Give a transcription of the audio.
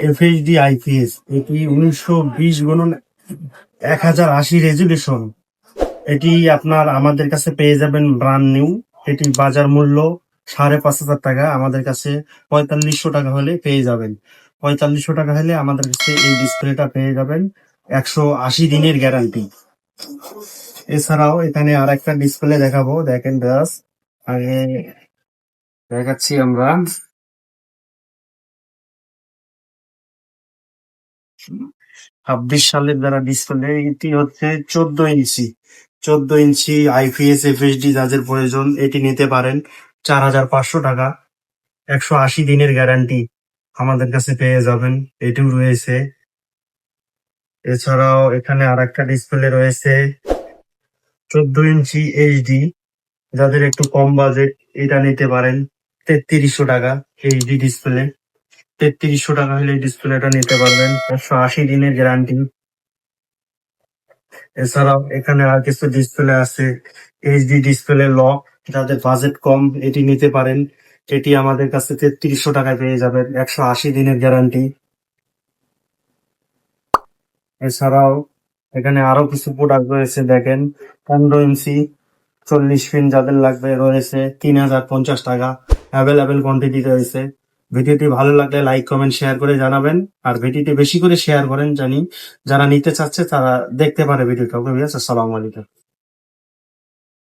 FHD IPS, এটি 1920x1080 resolution. এটি আপনার আমাদের কাছে পেয়ে যাবেন ব্রান্ড নিউ। এটি বাজার মূল্য 5,500 টাকা, আমাদের কাছে 4500 টাকা হলে পেয়ে যাবেন। 4500 টাকা হলে আমাদের কাছে এই ডিসপ্লেটা পেয়ে যাবেন, 180 দিনের গ্যারান্টি। এছাড়াও এখানে আর একটা ডিসপ্লে দেখাবো, দেখেন ব্যাস আগে দেখাচ্ছি আমরা। 26 সালের যারা ডিসপ্লে, এটি হচ্ছে 14 ইঞ্চি। 14 ইঞ্চি IPS FHD যাদের প্রয়োজন এটি নিতে পারেন, 4,500 টাকা, 180 দিনের গ্যারান্টি আমাদের কাছে পেয়ে যাবেন। এটিও রয়েছে। এছাড়াও এখানে আর একটা ডিসপ্লে রয়েছে 14 ইঞ্চি HD, যাদের একটু কম বাজেট এটা নিতে পারেন, 3300 টাকা HD ডিসপ্লে। 3300 টাকা হলে এই ডিসপ্লেটা নিতে পারবেন, 180 দিনের গ্যারান্টি। এছাড়াও এখানে আর কিছু ডিসপ্লে আছে, HD ডিসপ্লে লক, যাদের বাজেট কম এটি নিতে পারেন। এটি আমাদের কাছে 3300 টাকায় পেয়ে যাবেন, 180 দিনের গ্যারান্টি। এছাড়াও এখানে আরো কিছু প্রোডাক্ট রয়েছে, দেখেন 15 ইঞ্চি 40 পিন যাদের লাগবে রয়েছে 3050 টাকা, অ্যাভেলেবেল কোয়ান্টিটি রয়েছে। ভিডিওটি ভালো লাগলে লাইক কমেন্ট শেয়ার করে জানাবেন, আর ভিডিওটি বেশি করে শেয়ার করেন জানি যারা নিতে চাচ্ছে তারা দেখতে পারে ভিডিওটা। ওকে, আসসালামু আলাইকুম।